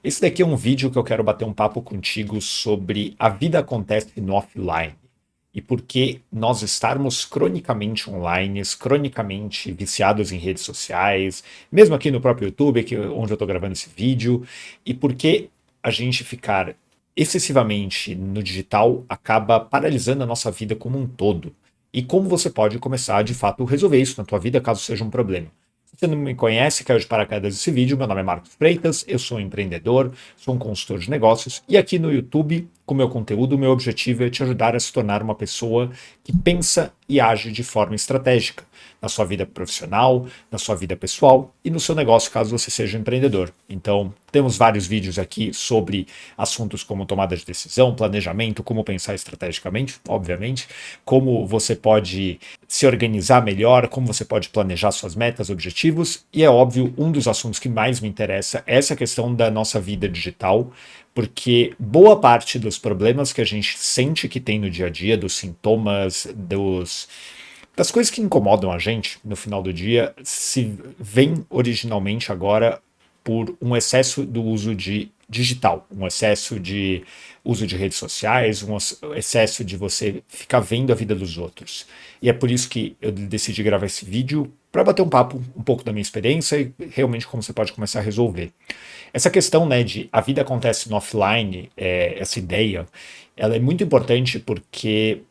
Esse daqui é um vídeo que eu quero bater um papo contigo sobre a vida acontece no offline e por que nós estarmos cronicamente online, cronicamente viciados em redes sociais, mesmo aqui no próprio YouTube, onde eu estou gravando esse vídeo, e por que a gente ficar excessivamente no digital acaba paralisando a nossa vida como um todo. E como você pode começar de fato a resolver isso na tua vida caso seja um problema. Se você não me conhece, caiu de paraquedas nesse vídeo, meu nome é Marcos Freitas, eu sou um empreendedor, sou um consultor de negócios e aqui no YouTube, com meu conteúdo, o meu objetivo é te ajudar a se tornar uma pessoa que pensa e age de forma estratégica na sua vida profissional, na sua vida pessoal e no seu negócio, caso você seja empreendedor. Então, temos vários vídeos aqui sobre assuntos como tomada de decisão, planejamento, como pensar estrategicamente, obviamente, como você pode se organizar melhor, como você pode planejar suas metas, objetivos, e é óbvio, um dos assuntos que mais me interessa é essa questão da nossa vida digital, porque boa parte dos problemas que a gente sente que tem no dia a dia, dos sintomas, das coisas que incomodam a gente no final do dia, se vem originalmente agora por um excesso do uso de digital, um excesso de uso de redes sociais, um excesso de você ficar vendo a vida dos outros. E é por isso que eu decidi gravar esse vídeo para bater um papo um pouco da minha experiência e realmente como você pode começar a resolver. Essa questão, né, de a vida acontece no offline, essa ideia, ela é muito importante porque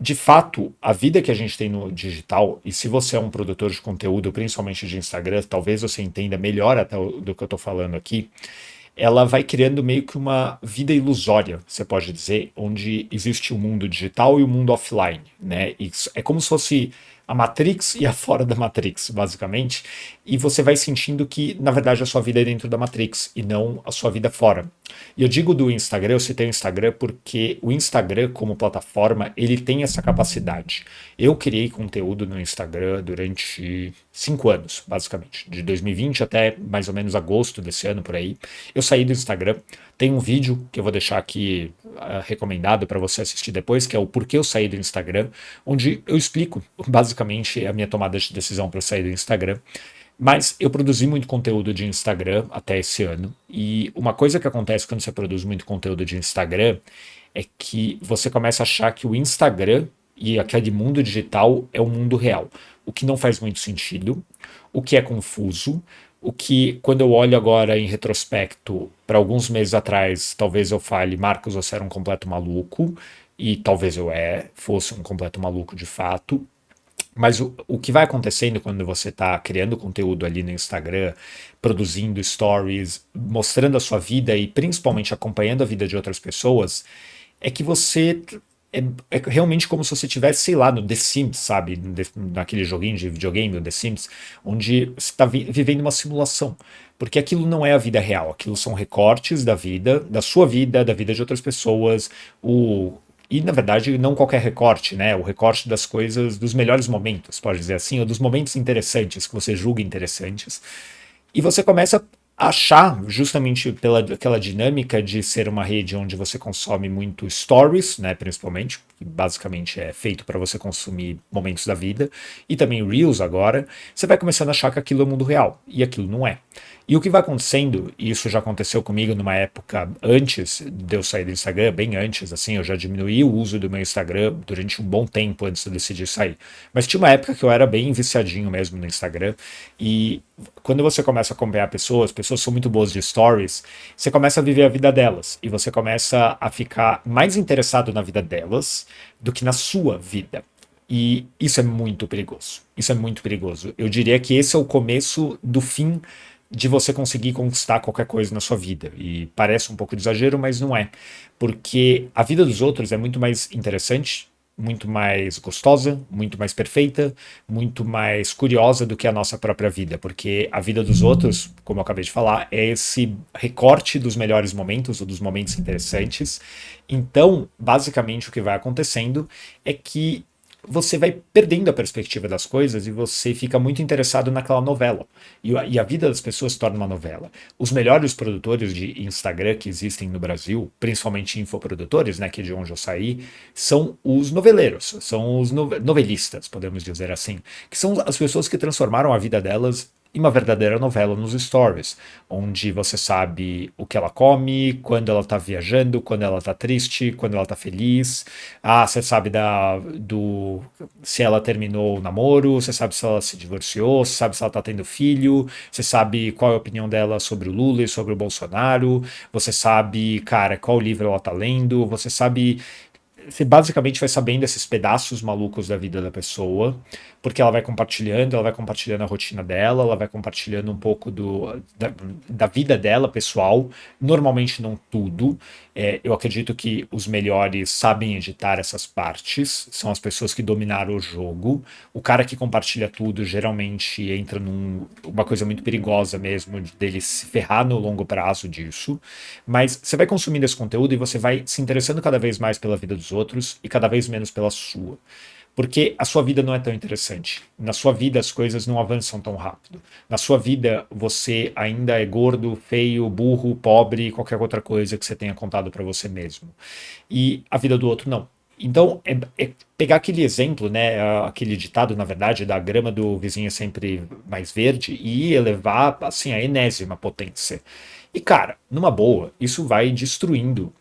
de fato, a vida que a gente tem no digital, e se você é um produtor de conteúdo, principalmente de Instagram, talvez você entenda melhor até do que eu estou falando aqui, ela vai criando meio que uma vida ilusória, você pode dizer, onde existe o mundo digital e o mundo offline, né? Isso é como se fosse a Matrix e a fora da Matrix, basicamente, e você vai sentindo que, na verdade, a sua vida é dentro da Matrix e não a sua vida fora. E eu digo do Instagram, eu citei o Instagram porque o Instagram, como plataforma, ele tem essa capacidade. Eu criei conteúdo no Instagram durante 5 anos, basicamente, de 2020 até mais ou menos agosto desse ano, por aí. Eu saí do Instagram, tem um vídeo que eu vou deixar aqui recomendado para você assistir depois, que é o porquê eu saí do Instagram, onde eu explico basicamente a minha tomada de decisão para sair do Instagram. Mas eu produzi muito conteúdo de Instagram até esse ano, e uma coisa que acontece quando você produz muito conteúdo de Instagram é que você começa a achar que o Instagram e aquele mundo digital é o mundo real, o que não faz muito sentido, o que é confuso, o que, quando eu olho agora em retrospecto, para alguns meses atrás, talvez eu fale, Marcos, você era um completo maluco, e talvez eu fosse um completo maluco de fato, mas o que vai acontecendo quando você está criando conteúdo ali no Instagram, produzindo stories, mostrando a sua vida e principalmente acompanhando a vida de outras pessoas, é que você é realmente como se você estivesse, sei lá, no The Sims, sabe? Naquele joguinho de videogame, o The Sims, onde você está vivendo uma simulação. Porque aquilo não é a vida real, aquilo são recortes da vida, da sua vida, da vida de outras pessoas, e, na verdade, não qualquer recorte, né? O recorte das coisas, dos melhores momentos, pode dizer assim, ou dos momentos interessantes, que você julga interessantes. E você começa a achar, justamente pela aquela dinâmica de ser uma rede onde você consome muito stories, né? Principalmente, que basicamente é feito para você consumir momentos da vida, e também Reels agora, você vai começando a achar que aquilo é o mundo real, e aquilo não é. E o que vai acontecendo, e isso já aconteceu comigo numa época antes de eu sair do Instagram, bem antes, assim, eu já diminuí o uso do meu Instagram durante um bom tempo antes de eu decidir sair. Mas tinha uma época que eu era bem viciadinho mesmo no Instagram, e quando você começa a acompanhar pessoas são muito boas de stories, você começa a viver a vida delas, e você começa a ficar mais interessado na vida delas do que na sua vida. E isso é muito perigoso. Isso é muito perigoso. Eu diria que esse é o começo do fim de você conseguir conquistar qualquer coisa na sua vida. E parece um pouco de exagero, mas não é. Porque a vida dos outros é muito mais interessante, muito mais gostosa, muito mais perfeita, muito mais curiosa do que a nossa própria vida. Porque a vida dos outros, como eu acabei de falar, é esse recorte dos melhores momentos ou dos momentos interessantes. Então, basicamente, o que vai acontecendo é que você vai perdendo a perspectiva das coisas e você fica muito interessado naquela novela. E a vida das pessoas se torna uma novela. Os melhores produtores de Instagram que existem no Brasil, principalmente infoprodutores, né, que é de onde eu saí, são os noveleiros, são os novelistas, podemos dizer assim, que são as pessoas que transformaram a vida delas e uma verdadeira novela nos stories, onde você sabe o que ela come, quando ela tá viajando, quando ela tá triste, quando ela tá feliz. Ah, você sabe se ela terminou o namoro, você sabe se ela se divorciou, você sabe se ela tá tendo filho, você sabe qual é a opinião dela sobre o Lula e sobre o Bolsonaro, você sabe, cara, qual livro ela tá lendo, você sabe. Você basicamente vai sabendo esses pedaços malucos da vida da pessoa, porque ela vai compartilhando a rotina dela, ela vai compartilhando um pouco da vida dela pessoal, normalmente não tudo. Eu acredito que os melhores sabem editar essas partes, são as pessoas que dominaram o jogo. O cara que compartilha tudo geralmente entra numa coisa muito perigosa mesmo, dele se ferrar no longo prazo disso. Mas você vai consumindo esse conteúdo e você vai se interessando cada vez mais pela vida dos outros e cada vez menos pela sua. Porque a sua vida não é tão interessante. Na sua vida as coisas não avançam tão rápido. Na sua vida você ainda é gordo, feio, burro, pobre, qualquer outra coisa que você tenha contado para você mesmo. E a vida do outro não. Então, é pegar aquele exemplo, né, aquele ditado, na verdade, da grama do vizinho é sempre mais verde e elevar, assim, a enésima potência. E, cara, numa boa, isso vai destruindo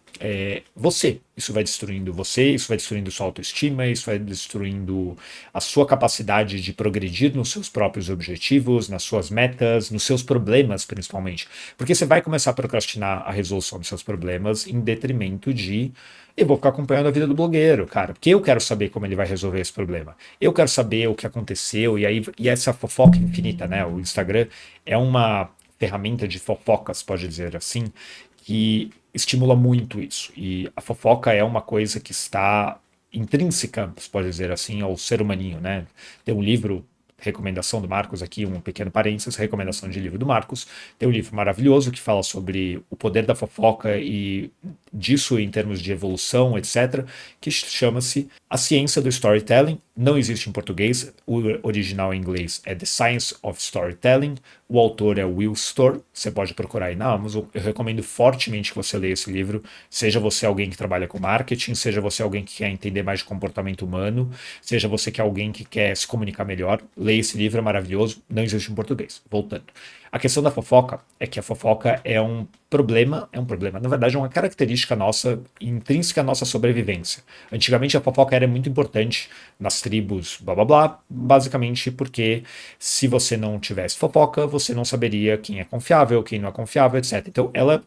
você, isso vai destruindo sua autoestima, isso vai destruindo a sua capacidade de progredir nos seus próprios objetivos, nas suas metas, nos seus problemas, principalmente. Porque você vai começar a procrastinar a resolução dos seus problemas em detrimento de eu vou ficar acompanhando a vida do blogueiro, cara, porque eu quero saber como ele vai resolver esse problema. Eu quero saber o que aconteceu, e essa fofoca infinita, né? O Instagram é uma ferramenta de fofocas, pode dizer assim, que estimula muito isso. E a fofoca é uma coisa que está intrínseca, se pode dizer assim, ao ser humaninho, né? Tem um livro, recomendação do Marcos aqui, um pequeno parênteses, recomendação de livro do Marcos. Tem um livro maravilhoso que fala sobre o poder da fofoca e disso em termos de evolução, etc., que chama-se A Ciência do Storytelling. Não existe em português, o original em inglês é The Science of Storytelling. O autor é Will Storr, você pode procurar aí na Amazon. Eu recomendo fortemente que você leia esse livro, seja você alguém que trabalha com marketing, seja você alguém que quer entender mais de comportamento humano, seja você que é alguém que quer se comunicar melhor. Leia esse livro, é maravilhoso, não existe em português. Voltando. A questão da fofoca é que a fofoca é um problema, na verdade é uma característica nossa, intrínseca à nossa sobrevivência. Antigamente a fofoca era muito importante nas tribos, blá blá blá, basicamente porque se você não tivesse fofoca, você não saberia quem é confiável, quem não é confiável, etc. Então ela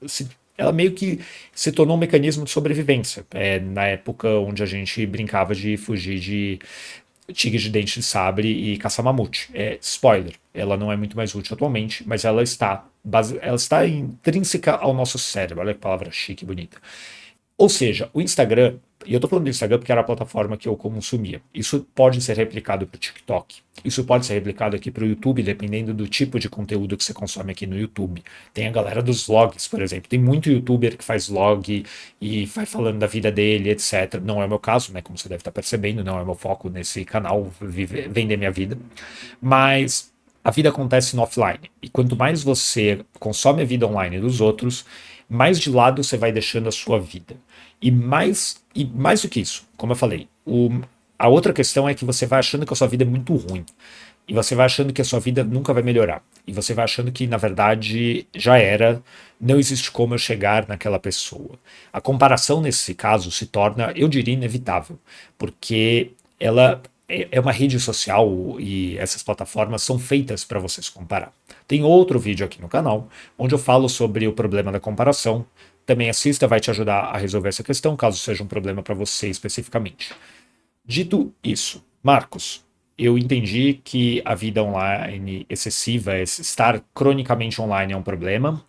meio que se tornou um mecanismo de sobrevivência. Na época onde a gente brincava de fugir de tigre de dente de sabre e caça-mamute. Spoiler, ela não é muito mais útil atualmente, mas ela está intrínseca ao nosso cérebro. Olha que palavra chique e bonita. Ou seja, o Instagram, e eu tô falando do Instagram porque era a plataforma que eu consumia. Isso pode ser replicado para o TikTok. Isso pode ser replicado aqui para o YouTube, dependendo do tipo de conteúdo que você consome aqui no YouTube. Tem a galera dos vlogs, por exemplo. Tem muito YouTuber que faz vlog e vai falando da vida dele, etc. Não é o meu caso, né? Como você deve estar percebendo, não é o meu foco nesse canal, vender minha vida. Mas a vida acontece no offline. E quanto mais você consome a vida online dos outros, mais de lado você vai deixando a sua vida. E mais do que isso, como eu falei, a outra questão é que você vai achando que a sua vida é muito ruim. E você vai achando que a sua vida nunca vai melhorar. E você vai achando que, na verdade, já era, não existe como eu chegar naquela pessoa. A comparação, nesse caso, se torna, eu diria, inevitável. Porque ela é uma rede social e essas plataformas são feitas para você se comparar. Tem outro vídeo aqui no canal, onde eu falo sobre o problema da comparação. Também assista, vai te ajudar a resolver essa questão, caso seja um problema para você especificamente. Dito isso, Marcos, eu entendi que a vida online excessiva, estar cronicamente online é um problema.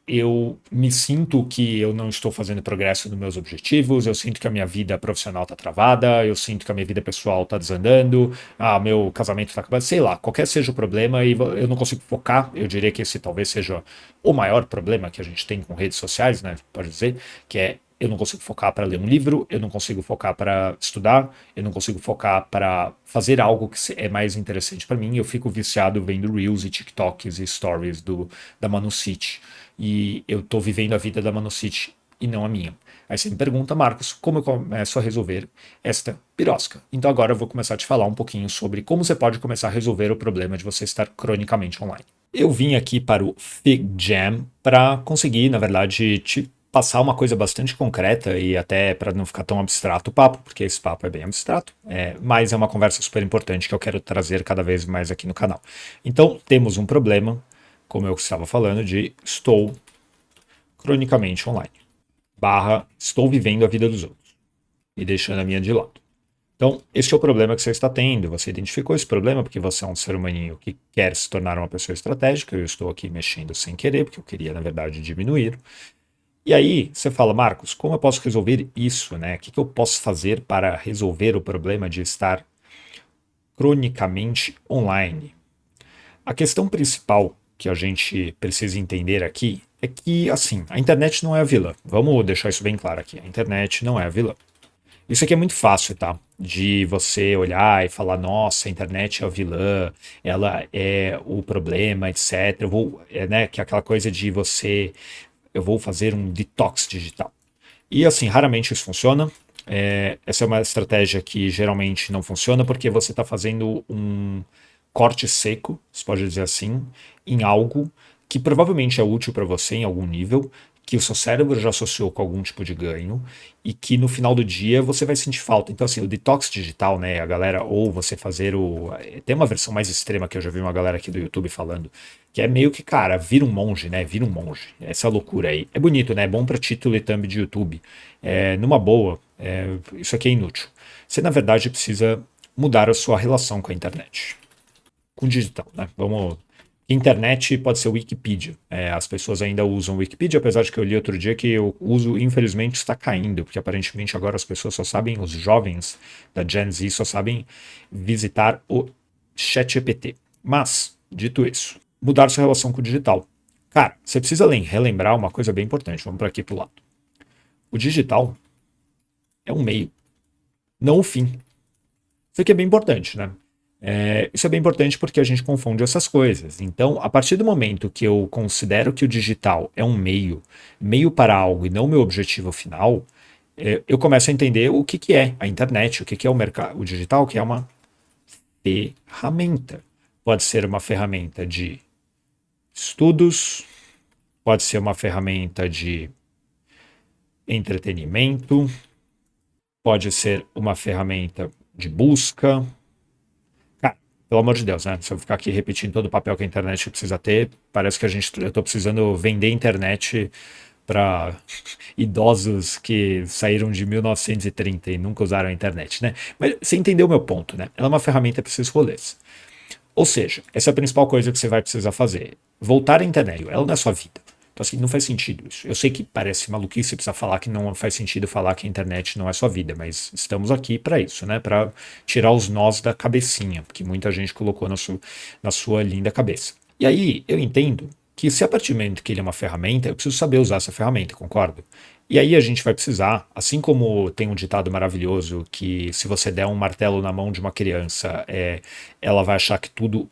Eu me sinto que eu não estou fazendo progresso nos meus objetivos, eu sinto que a minha vida profissional está travada, eu sinto que a minha vida pessoal está desandando, meu casamento está acabando, sei lá, qualquer seja o problema e eu não consigo focar. Eu diria que esse talvez seja o maior problema que a gente tem com redes sociais, né? Pode dizer, que é eu não consigo focar para ler um livro, eu não consigo focar para estudar, eu não consigo focar para fazer algo que é mais interessante para mim. Eu fico viciado vendo Reels e TikToks e Stories da Manu City. E eu tô vivendo a vida da Manu City e não a minha. Aí você me pergunta, Marcos, como eu começo a resolver esta birosca? Então agora eu vou começar a te falar um pouquinho sobre como você pode começar a resolver o problema de você estar cronicamente online. Eu vim aqui para o FigJam para conseguir, na verdade, te passar uma coisa bastante concreta e até para não ficar tão abstrato o papo, porque esse papo é bem abstrato, mas é uma conversa super importante que eu quero trazer cada vez mais aqui no canal. Então, temos um problema, como eu estava falando, de estou cronicamente online, barra estou vivendo a vida dos outros e deixando a minha de lado. Então, esse é o problema que você está tendo. Você identificou esse problema porque você é um ser humaninho que quer se tornar uma pessoa estratégica. Eu estou aqui mexendo sem querer, porque eu queria, na verdade, diminuir. E aí, você fala, Marcos, como eu posso resolver isso, né? O que eu posso fazer para resolver o problema de estar cronicamente online? A questão principal que a gente precisa entender aqui é que, assim, a internet não é a vilã. Vamos deixar isso bem claro aqui. A internet não é a vilã. Isso aqui é muito fácil, tá? De você olhar e falar, nossa, a internet é a vilã, ela é o problema, etc. Né, que é aquela coisa de eu vou fazer um detox digital. E assim, raramente isso funciona. Essa é uma estratégia que geralmente não funciona porque você está fazendo um corte seco, se pode dizer assim, em algo que provavelmente é útil para você em algum nível, que o seu cérebro já associou com algum tipo de ganho e que no final do dia você vai sentir falta. Então, assim, o detox digital, né, a galera, ou você fazer o... Tem uma versão mais extrema que eu já vi uma galera aqui do YouTube falando, que é meio que, cara, vira um monge, né, vira um monge. Essa loucura aí. É bonito, né, é bom para título e thumb de YouTube. Numa boa, isso aqui é inútil. Você, na verdade, precisa mudar a sua relação com a internet. Com o digital, né? Vamos... Internet pode ser Wikipedia. As pessoas ainda usam Wikipedia, apesar de que eu li outro dia que o uso, infelizmente, está caindo, porque aparentemente agora as pessoas só sabem, os jovens da Gen Z só sabem visitar o ChatGPT. Mas, dito isso, mudar sua relação com o digital. Cara, você precisa relembrar uma coisa bem importante. Vamos para aqui pro lado. O digital é um meio, não o fim. Isso aqui é bem importante, né? Isso é bem importante porque a gente confunde essas coisas. Então, a partir do momento que eu considero que o digital é um meio para algo e não meu objetivo final, eu começo a entender o que é a internet, o que é o mercado, o digital, que é uma ferramenta. Pode ser uma ferramenta de estudos, pode ser uma ferramenta de entretenimento, pode ser uma ferramenta de busca. Pelo amor de Deus, né? Se eu ficar aqui repetindo todo o papel que a internet precisa ter, parece que eu tô precisando vender internet para idosos que saíram de 1930 e nunca usaram a internet, né? Mas você entendeu o meu ponto, né? Ela é uma ferramenta para esses rolês. Ou seja, essa é a principal coisa que você vai precisar fazer. Voltar à internet, ela não é sua vida. Então, assim, não faz sentido isso. Eu sei que parece maluquice precisar falar que não faz sentido falar que a internet não é sua vida, mas estamos aqui para isso, né? Para tirar os nós da cabecinha, que muita gente colocou na sua linda cabeça. E aí, eu entendo que se a partir do momento que ele é uma ferramenta, eu preciso saber usar essa ferramenta, concordo? E aí a gente vai precisar, assim como tem um ditado maravilhoso que se você der um martelo na mão de uma criança, ela vai achar que tudo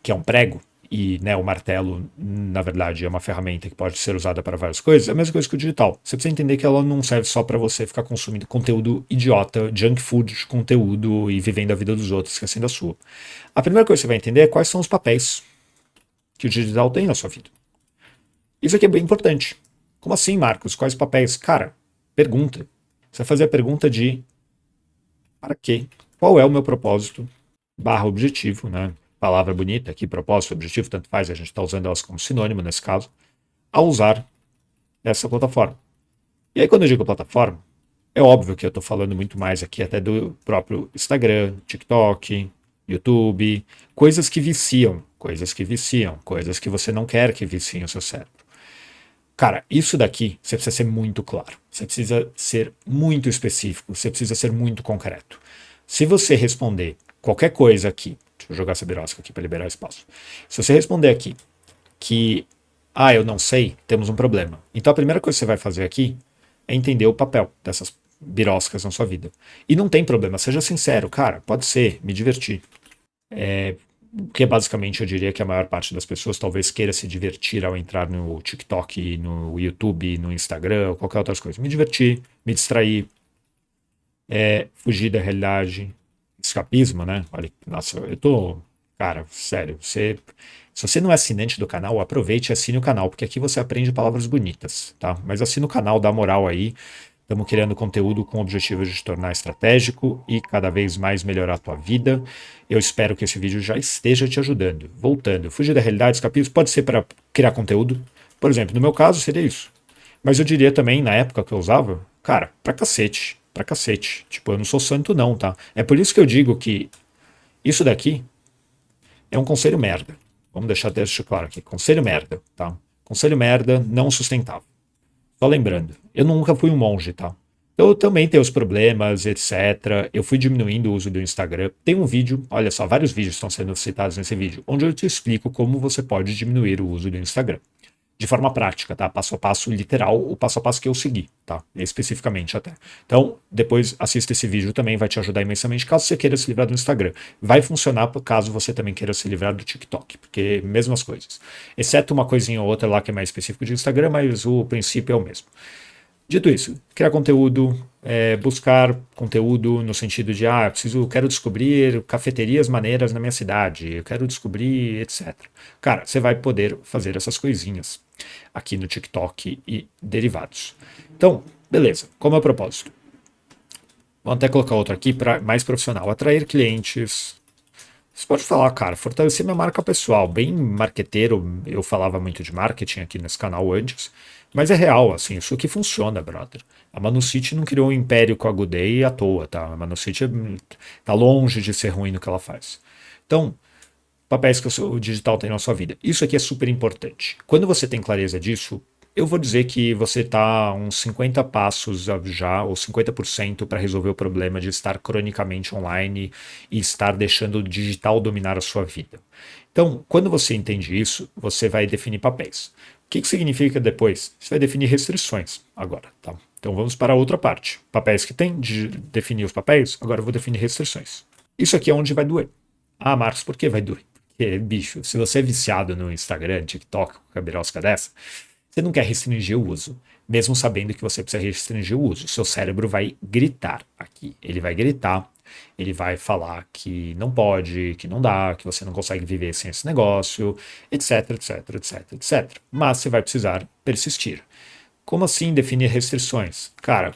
que é um prego, e né, o martelo, na verdade, é uma ferramenta que pode ser usada para várias coisas, é a mesma coisa que o digital. Você precisa entender que ela não serve só para você ficar consumindo conteúdo idiota, junk food de conteúdo e vivendo a vida dos outros, esquecendo a sua. A primeira coisa que você vai entender é quais são os papéis que o digital tem na sua vida. Isso aqui é bem importante. Como assim, Marcos? Quais papéis? Cara, pergunta. Você vai fazer a pergunta de para quê? Qual é o meu propósito? Barra objetivo, né? Palavra bonita aqui, propósito, objetivo, tanto faz, a gente está usando elas como sinônimo nesse caso, a usar essa plataforma. E aí, quando eu digo plataforma, é óbvio que eu estou falando muito mais aqui até do próprio Instagram, TikTok, YouTube, coisas que viciam, coisas que você não quer que viciem o seu cérebro. Cara, isso daqui você precisa ser muito claro, você precisa ser muito específico, você precisa ser muito concreto. Se você responder qualquer coisa aqui, deixa eu jogar essa birosca aqui para liberar espaço. Se você responder aqui que, eu não sei, temos um problema. Então a primeira coisa que você vai fazer aqui é entender o papel dessas biroscas na sua vida. E não tem problema, seja sincero, cara, pode ser, me divertir. Porque basicamente eu diria que a maior parte das pessoas talvez queira se divertir ao entrar no TikTok, no YouTube, no Instagram, ou qualquer outra coisa. Me divertir, me distrair, fugir da realidade, escapismo, né? Olha, nossa, eu tô. Cara, sério, se você não é assinante do canal, aproveite e assine o canal, porque aqui você aprende palavras bonitas, tá? Mas assina o canal, dá moral aí. Estamos criando conteúdo com o objetivo de te tornar estratégico e cada vez mais melhorar a tua vida. Eu espero que esse vídeo já esteja te ajudando. Voltando, fugir da realidade, escapismo, pode ser para criar conteúdo. Por exemplo, no meu caso seria isso. Mas eu diria também, na época que eu usava, cara, pra cacete. Pra cacete. Tipo, eu não sou santo, não, tá? É por isso que eu digo que isso daqui é um conselho merda. Vamos deixar claro aqui. Conselho merda, tá? Conselho merda, não sustentável. Só lembrando, eu nunca fui um monge, tá? Eu também tenho os problemas, etc. Eu fui diminuindo o uso do Instagram. Tem um vídeo, olha só, vários vídeos estão sendo citados nesse vídeo, onde eu te explico como você pode diminuir o uso do Instagram de forma prática, tá? Passo a passo literal, o passo a passo que eu segui, tá? Especificamente até. Então, depois assista esse vídeo também, vai te ajudar imensamente caso você queira se livrar do Instagram. Vai funcionar caso você também queira se livrar do TikTok, porque mesmas coisas. Exceto uma coisinha ou outra lá que é mais específico de Instagram, mas o princípio é o mesmo. Dito isso, criar conteúdo, buscar conteúdo no sentido de, quero descobrir cafeterias maneiras na minha cidade, eu quero descobrir, etc. Cara, você vai poder fazer essas coisinhas aqui no TikTok e derivados. Então, beleza, como é o propósito? Vamos até colocar outro aqui para mais profissional, atrair clientes. Você pode falar, cara, fortalecer minha marca pessoal, bem marqueteiro, eu falava muito de marketing aqui nesse canal antes, mas é real, assim, isso que funciona, brother. A Manucity não criou um império com a Good Day à toa, tá? A Manucity tá longe de ser ruim no que ela faz. Então, papéis que o digital tem na sua vida. Isso aqui é super importante. Quando você tem clareza disso, eu vou dizer que você está uns 50 passos já, ou 50% para resolver o problema de estar cronicamente online e estar deixando o digital dominar a sua vida. Então, quando você entende isso, você vai definir papéis. O que significa depois? Você vai definir restrições agora, tá? Então vamos para a outra parte. Papéis que tem, de definir os papéis, agora eu vou definir restrições. Isso aqui é onde vai doer. Ah, Marcos, por que vai doer? Porque, bicho, se você é viciado no Instagram, TikTok, qualquer birosca dessa, você não quer restringir o uso, mesmo sabendo que você precisa restringir o uso. Seu cérebro vai gritar aqui. Ele vai gritar, ele vai falar que não pode, que não dá, que você não consegue viver sem esse negócio, etc, etc, etc, etc. Mas você vai precisar persistir. Como assim definir restrições? Cara,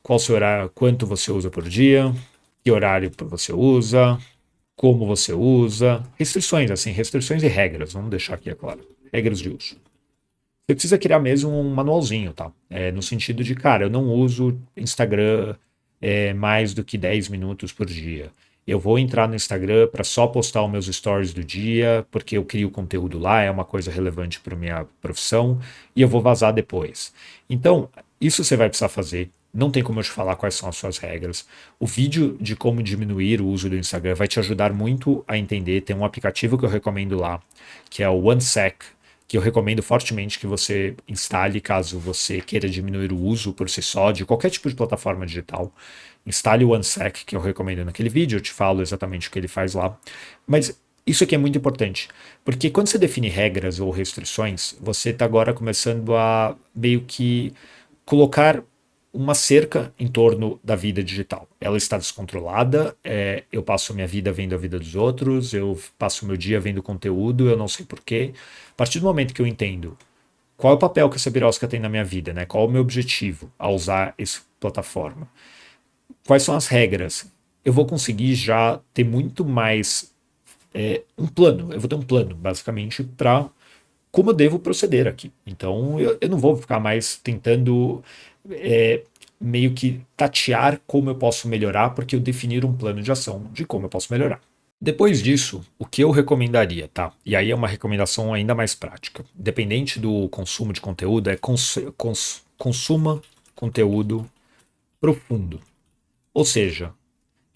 qual seu horário, quanto você usa por dia, que horário você usa, como você usa, restrições, assim, restrições e regras, vamos deixar aqui, é claro, regras de uso. Você precisa criar mesmo um manualzinho, tá? No sentido de, cara, eu não uso Instagram mais do que 10 minutos por dia. Eu vou entrar no Instagram para só postar os meus stories do dia, porque eu crio conteúdo lá, é uma coisa relevante para minha profissão, e eu vou vazar depois. Então, isso você vai precisar fazer. Não tem como eu te falar quais são as suas regras. O vídeo de como diminuir o uso do Instagram vai te ajudar muito a entender. Tem um aplicativo que eu recomendo lá, que é o OneSec, que eu recomendo fortemente que você instale caso você queira diminuir o uso por si só de qualquer tipo de plataforma digital. Instale o OneSec, que eu recomendo naquele vídeo, eu te falo exatamente o que ele faz lá. Mas isso aqui é muito importante, porque quando você define regras ou restrições, você está agora começando a meio que colocar uma cerca em torno da vida digital. Ela está descontrolada, eu passo minha vida vendo a vida dos outros, eu passo meu dia vendo conteúdo, eu não sei porquê. A partir do momento que eu entendo qual é o papel que essa birosca tem na minha vida, né? Qual é o meu objetivo ao usar essa plataforma, quais são as regras, eu vou conseguir já ter muito mais um plano. Eu vou ter um plano, basicamente, para como eu devo proceder aqui. Então, eu não vou ficar mais tentando meio que tatear como eu posso melhorar, porque eu definir um plano de ação de como eu posso melhorar. Depois disso, o que eu recomendaria, tá? E aí é uma recomendação ainda mais prática. Dependente do consumo de conteúdo, consuma conteúdo profundo. Ou seja,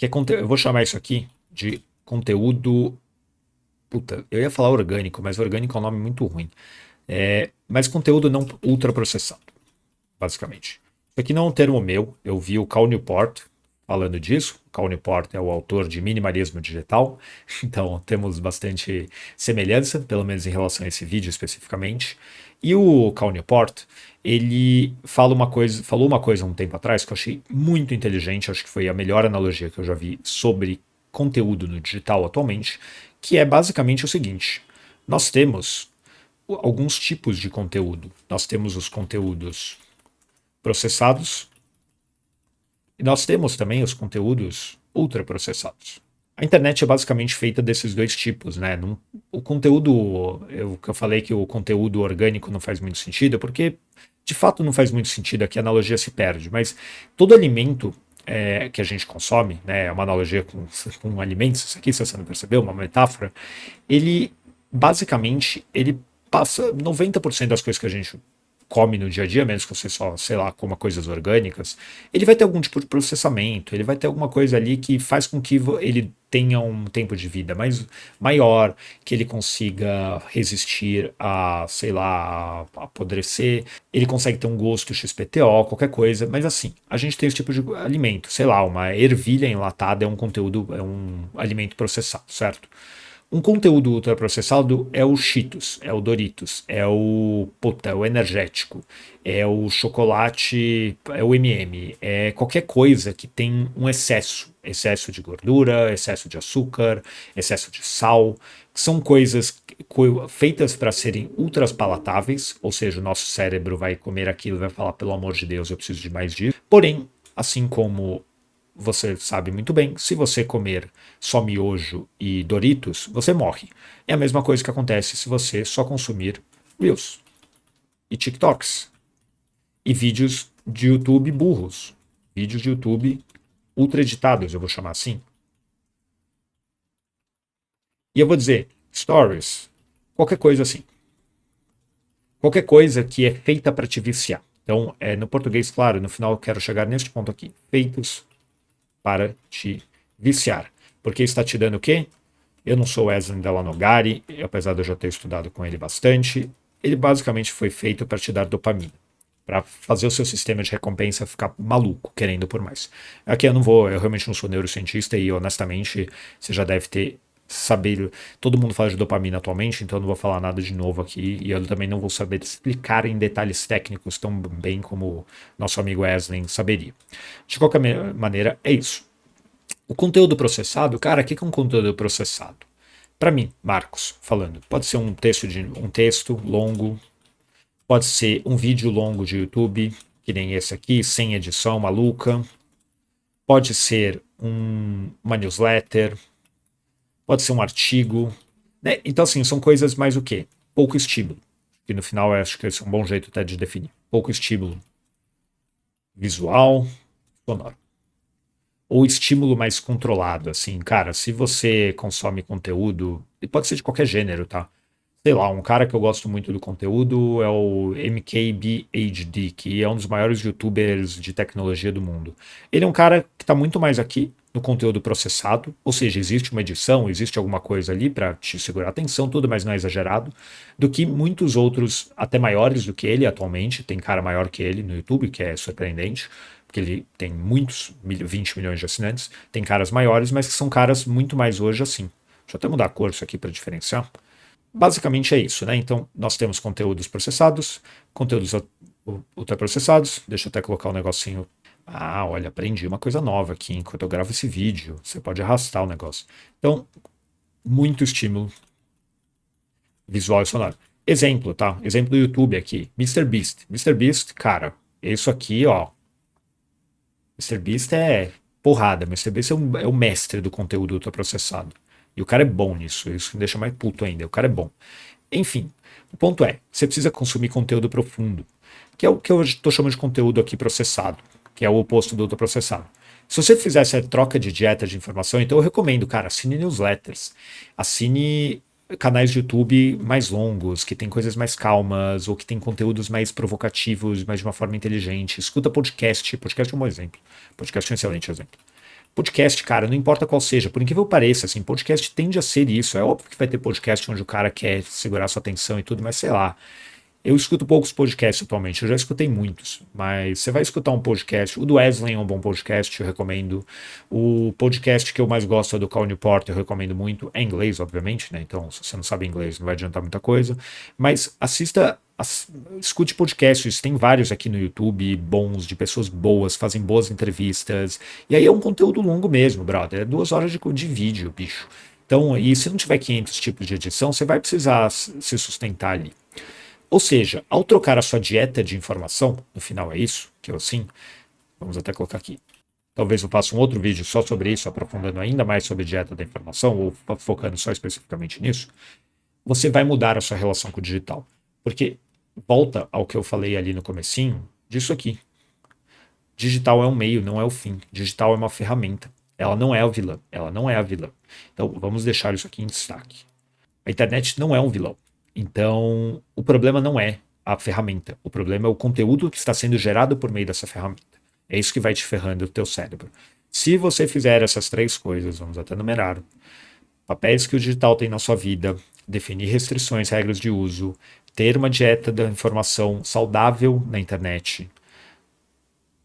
eu vou chamar isso aqui de conteúdo. Puta, eu ia falar orgânico, mas orgânico é um nome muito ruim. Mas conteúdo não ultraprocessado, basicamente. Isso aqui não é um termo meu, eu vi o Cal Newport falando disso. O Cal Newport é o autor de Minimalismo Digital, então temos bastante semelhança, pelo menos em relação a esse vídeo especificamente. E o Cal Newport, ele falou uma coisa um tempo atrás que eu achei muito inteligente, acho que foi a melhor analogia que eu já vi sobre conteúdo no digital atualmente, que é basicamente o seguinte: nós temos alguns tipos de conteúdo. Nós temos os conteúdos processados e nós temos também os conteúdos ultraprocessados. A internet é basicamente feita desses dois tipos, né? O conteúdo, que eu falei que o conteúdo orgânico não faz muito sentido, porque de fato não faz muito sentido, aqui a analogia se perde, mas todo alimento que a gente consome, né, é uma analogia com alimentos, isso aqui, se você não percebeu, uma metáfora, ele basicamente ele passa 90% das coisas que a gente come no dia a dia, mesmo que você só, sei lá, coma coisas orgânicas, ele vai ter algum tipo de processamento, ele vai ter alguma coisa ali que faz com que ele tenha um tempo de vida mais maior, que ele consiga resistir a, sei lá, a apodrecer, ele consegue ter um gosto XPTO, qualquer coisa, mas assim, a gente tem esse tipo de alimento, sei lá, uma ervilha enlatada é um conteúdo, é um alimento processado, certo? Um conteúdo ultraprocessado é o Cheetos, é o Doritos, é o energético, é o chocolate, é o MM, é qualquer coisa que tem um excesso de gordura, excesso de açúcar, excesso de sal, são coisas feitas para serem ultras palatáveis, ou seja, o nosso cérebro vai comer aquilo e vai falar, pelo amor de Deus, eu preciso de mais disso. Porém, assim como você sabe muito bem, se você comer só miojo e Doritos, você morre. É a mesma coisa que acontece se você só consumir Reels e TikToks e vídeos de YouTube burros, vídeos de YouTube ultra editados, eu vou chamar assim. E eu vou dizer Stories, qualquer coisa assim. Qualquer coisa que é feita para te viciar. Então, no português, claro, no final eu quero chegar neste ponto aqui. Feitos para te viciar. Porque está te dando o quê? Eu não sou Wesley Delanogari, apesar de eu já ter estudado com ele bastante. Ele basicamente foi feito para te dar dopamina, para fazer o seu sistema de recompensa ficar maluco, querendo por mais. Aqui eu realmente não sou neurocientista e honestamente você já deve ter saber, todo mundo fala de dopamina atualmente, então eu não vou falar nada de novo aqui e eu também não vou saber explicar em detalhes técnicos tão bem como nosso amigo Wesley saberia. De qualquer maneira, é isso. O conteúdo processado, cara, o que é um conteúdo processado? Para mim, Marcos, falando, pode ser um texto longo, pode ser um vídeo longo de YouTube, que nem esse aqui, sem edição maluca, pode ser uma newsletter, pode ser um artigo, né? Então, assim, são coisas mais o quê? Pouco estímulo. Que no final eu acho que esse é um bom jeito até de definir. Pouco estímulo visual, sonoro. Ou estímulo mais controlado, assim, cara, se você consome conteúdo, e pode ser de qualquer gênero, tá? Sei lá, um cara que eu gosto muito do conteúdo é o MKBHD, que é um dos maiores youtubers de tecnologia do mundo. Ele é um cara que está muito mais aqui no conteúdo processado, ou seja, existe uma edição, existe alguma coisa ali para te segurar a atenção, tudo, mas não é exagerado, do que muitos outros, até maiores do que ele atualmente. Tem cara maior que ele no YouTube, que é surpreendente, porque ele tem muitos, 20 milhões de assinantes. Tem caras maiores, mas que são caras muito mais hoje assim. Deixa eu até mudar a cor isso aqui para diferenciar. Basicamente é isso, né? Então, nós temos conteúdos processados, conteúdos ultraprocessados. Deixa eu até colocar um negocinho. Ah, olha, aprendi uma coisa nova aqui enquanto eu gravo esse vídeo. Você pode arrastar o negócio. Então, muito estímulo visual e sonoro. Exemplo, tá? Exemplo do YouTube aqui. MrBeast. MrBeast, cara, isso aqui, ó. MrBeast é porrada. MrBeast é o mestre do conteúdo ultraprocessado. E o cara é bom nisso, isso me deixa mais puto ainda, o cara é bom. Enfim, o ponto é, você precisa consumir conteúdo profundo, que é o que eu estou chamando de conteúdo aqui processado, que é o oposto do processado. Se você fizer essa troca de dieta de informação, então eu recomendo, cara, assine newsletters, assine canais de YouTube mais longos, que tem coisas mais calmas, ou que tem conteúdos mais provocativos, mas de uma forma inteligente. Escuta podcast, podcast é um bom exemplo, podcast é um excelente exemplo. Podcast, cara, não importa qual seja, por incrível que pareça, assim, podcast tende a ser isso. É óbvio que vai ter podcast onde o cara quer segurar sua atenção e tudo, mas sei lá. Eu escuto poucos podcasts atualmente, eu já escutei muitos, mas você vai escutar um podcast, o do Wesley é um bom podcast, eu recomendo. O podcast que eu mais gosto é do Cal Newport, eu recomendo muito. É em inglês, obviamente, né? Então, se você não sabe inglês, não vai adiantar muita coisa. Mas escute podcasts, tem vários aqui no YouTube, bons, de pessoas boas, fazem boas entrevistas. E aí é um conteúdo longo mesmo, brother. É 2 horas de vídeo, bicho. Então, e se não tiver 500 tipos de edição, você vai precisar se sustentar ali. Ou seja, ao trocar a sua dieta de informação, no final é isso, que eu assim, vamos até colocar aqui. Talvez eu faça um outro vídeo só sobre isso, aprofundando ainda mais sobre dieta da informação, ou focando só especificamente nisso. Você vai mudar a sua relação com o digital. Porque volta ao que eu falei ali no comecinho, disso aqui. Digital é um meio, não é o fim. Digital é uma ferramenta. Ela não é a vilã. Ela não é a vilã. Então, vamos deixar isso aqui em destaque. A internet não é um vilão. Então, o problema não é a ferramenta. O problema é o conteúdo que está sendo gerado por meio dessa ferramenta. É isso que vai te ferrando o teu cérebro. Se você fizer essas 3 coisas, vamos até numerar, papéis que o digital tem na sua vida, definir restrições, regras de uso, ter uma dieta da informação saudável na internet,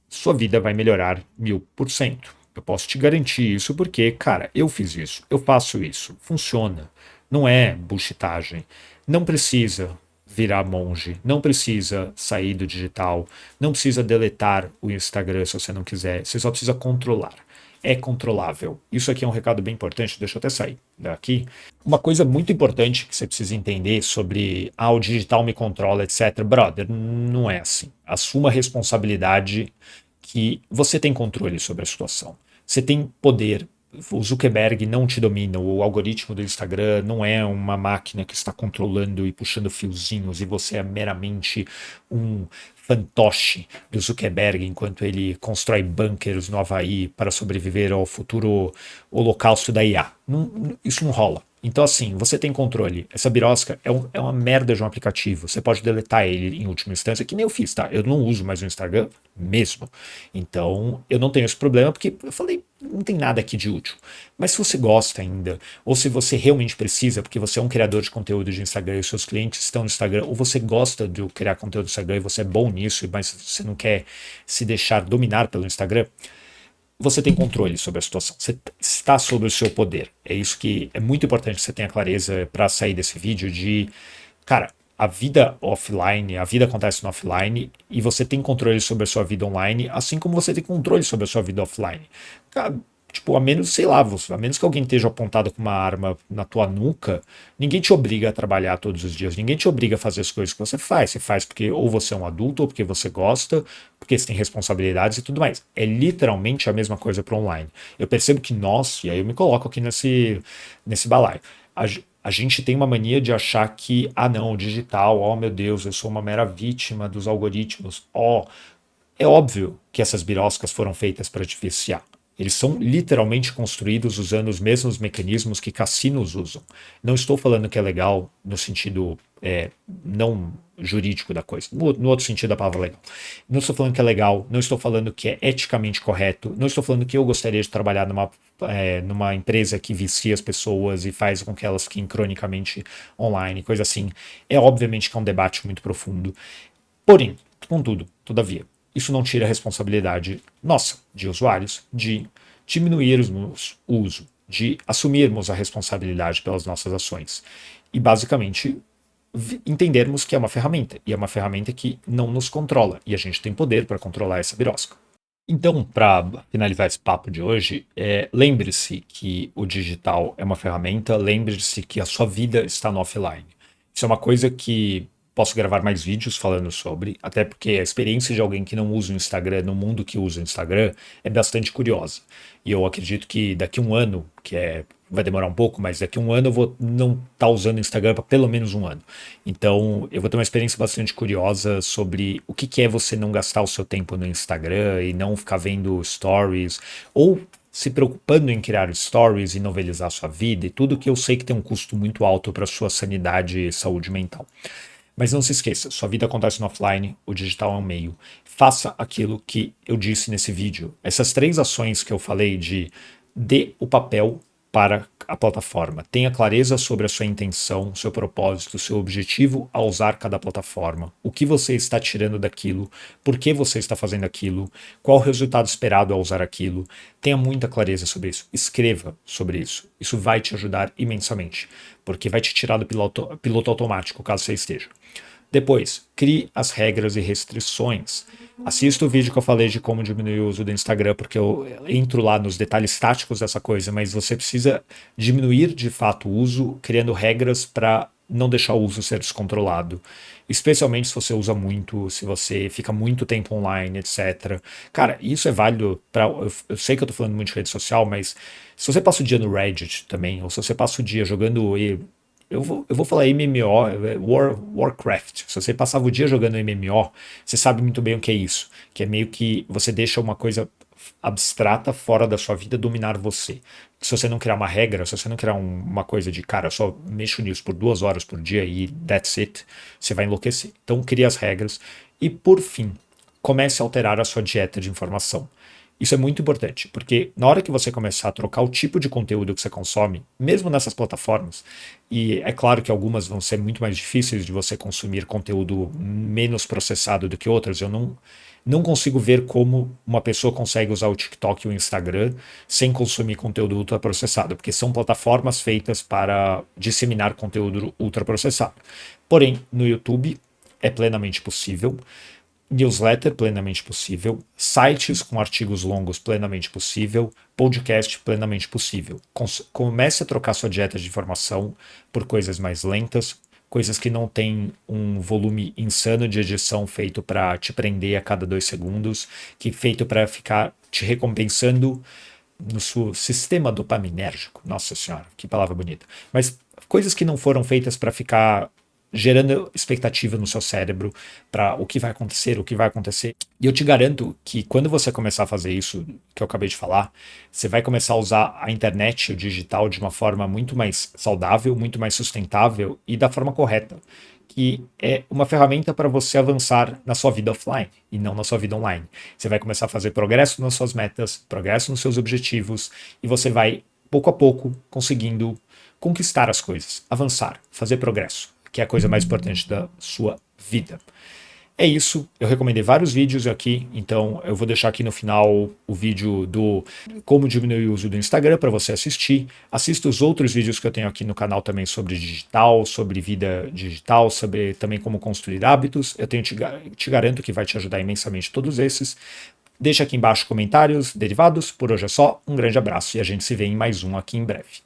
sua vida vai melhorar 1000%. Eu posso te garantir isso porque, cara, eu fiz isso, eu faço isso, funciona. Não é bullshitagem. Não precisa virar monge, não precisa sair do digital, não precisa deletar o Instagram se você não quiser, você só precisa controlar. É controlável. Isso aqui é um recado bem importante, deixa eu até sair daqui. Uma coisa muito importante que você precisa entender sobre o digital me controla, etc. Brother, não é assim. Assuma a responsabilidade que você tem controle sobre a situação. Você tem poder. O Zuckerberg não te domina, o algoritmo do Instagram não é uma máquina que está controlando e puxando fiozinhos e você é meramente um fantoche do Zuckerberg enquanto ele constrói bunkers no Havaí para sobreviver ao futuro holocausto da IA. Isso não rola. Então, assim, você tem controle. Essa birosca é uma merda de um aplicativo. Você pode deletar ele em última instância, que nem eu fiz, tá? Eu não uso mais o Instagram mesmo. Então, eu não tenho esse problema, porque eu falei, não tem nada aqui de útil. Mas se você gosta ainda, ou se você realmente precisa, porque você é um criador de conteúdo de Instagram e os seus clientes estão no Instagram, ou você gosta de criar conteúdo no Instagram e você é bom nisso, mas você não quer se deixar dominar pelo Instagram, você tem controle sobre a situação, você está sob o seu poder. É isso que é muito importante que você tenha clareza para sair desse vídeo de, cara, a vida offline, a vida acontece no offline e você tem controle sobre a sua vida online, assim como você tem controle sobre a sua vida offline. Cara, tipo, a menos, sei lá, a menos que alguém esteja apontado com uma arma na tua nuca, ninguém te obriga a trabalhar todos os dias, ninguém te obriga a fazer as coisas que você faz. Você faz porque ou você é um adulto, ou porque você gosta, porque você tem responsabilidades e tudo mais. É literalmente a mesma coisa para online. Eu percebo que nós, e aí eu me coloco aqui nesse balaio, a gente tem uma mania de achar que, não, o digital, meu Deus, eu sou uma mera vítima dos algoritmos. É óbvio que essas biroscas foram feitas para te viciar. Eles são literalmente construídos usando os mesmos mecanismos que cassinos usam. Não estou falando que é legal no sentido não jurídico da coisa, no outro sentido da palavra legal. Não estou falando que é legal, não estou falando que é eticamente correto, não estou falando que eu gostaria de trabalhar numa empresa que vicia as pessoas e faz com que elas fiquem cronicamente online, coisa assim. É obviamente que é um debate muito profundo. Porém, contudo, todavia, isso não tira a responsabilidade nossa, de usuários, de diminuirmos o uso, de assumirmos a responsabilidade pelas nossas ações e, basicamente, entendermos que é uma ferramenta, e é uma ferramenta que não nos controla, e a gente tem poder para controlar essa birosca. Então, para finalizar esse papo de hoje, lembre-se que o digital é uma ferramenta, lembre-se que a sua vida está no offline. Isso é uma coisa que posso gravar mais vídeos falando sobre, até porque a experiência de alguém que não usa o Instagram no mundo que usa o Instagram é bastante curiosa. E eu acredito que daqui a um ano, vai demorar um pouco, mas daqui a um ano eu vou não estar usando o Instagram para pelo menos um ano. Então eu vou ter uma experiência bastante curiosa sobre o que é você não gastar o seu tempo no Instagram e não ficar vendo stories, ou se preocupando em criar stories e novelizar sua vida e tudo que eu sei que tem um custo muito alto para sua sanidade e saúde mental. Mas não se esqueça, sua vida acontece no offline, o digital é um meio. Faça aquilo que eu disse nesse vídeo. Essas 3 ações que eu falei de dê o papel para a plataforma. Tenha clareza sobre a sua intenção, seu propósito, seu objetivo ao usar cada plataforma. O que você está tirando daquilo, por que você está fazendo aquilo, qual o resultado esperado ao usar aquilo. Tenha muita clareza sobre isso. Escreva sobre isso. Isso vai te ajudar imensamente, porque vai te tirar do piloto automático, caso você esteja. Depois, crie as regras e restrições. Assista o vídeo que eu falei de como diminuir o uso do Instagram, porque eu entro lá nos detalhes táticos dessa coisa, mas você precisa diminuir de fato o uso, criando regras para não deixar o uso ser descontrolado. Especialmente se você usa muito, se você fica muito tempo online, etc. Cara, isso é válido para. Eu sei que eu tô falando muito de rede social, mas se você passa o dia no Reddit também, ou se você passa o dia jogando. Eu vou falar MMO, Warcraft. Se você passava o dia jogando MMO, você sabe muito bem o que é isso. Que é meio que você deixa uma coisa abstrata fora da sua vida dominar você. Se você não criar uma regra, se você não criar uma coisa de, cara, eu só mexo nisso por 2 horas por dia e that's it, você vai enlouquecer. Então, crie as regras. E, por fim, comece a alterar a sua dieta de informação. Isso é muito importante, porque na hora que você começar a trocar o tipo de conteúdo que você consome, mesmo nessas plataformas, e é claro que algumas vão ser muito mais difíceis de você consumir conteúdo menos processado do que outras, eu não consigo ver como uma pessoa consegue usar o TikTok e o Instagram sem consumir conteúdo ultraprocessado, porque são plataformas feitas para disseminar conteúdo ultraprocessado. Porém, no YouTube é plenamente possível. Newsletter plenamente possível, sites com artigos longos plenamente possível, podcast plenamente possível. Comece a trocar sua dieta de informação por coisas mais lentas, coisas que não têm um volume insano de edição feito para te prender a cada 2 segundos, que feito para ficar te recompensando no seu sistema dopaminérgico. Nossa senhora, que palavra bonita. Mas coisas que não foram feitas para ficar gerando expectativa no seu cérebro para o que vai acontecer, o que vai acontecer. E eu te garanto que quando você começar a fazer isso que eu acabei de falar, você vai começar a usar a internet, o digital, de uma forma muito mais saudável, muito mais sustentável e da forma correta, que é uma ferramenta para você avançar na sua vida offline e não na sua vida online. Você vai começar a fazer progresso nas suas metas, progresso nos seus objetivos e você vai, pouco a pouco, conseguindo conquistar as coisas, avançar, fazer progresso, que é a coisa mais importante da sua vida. É isso, eu recomendei vários vídeos aqui, então eu vou deixar aqui no final o vídeo do como diminuir o uso do Instagram para você assistir. Assista os outros vídeos que eu tenho aqui no canal também sobre digital, sobre vida digital, sobre também como construir hábitos. Eu te garanto que vai te ajudar imensamente todos esses. Deixa aqui embaixo comentários derivados. Por hoje é só, um grande abraço e a gente se vê em mais um aqui em breve.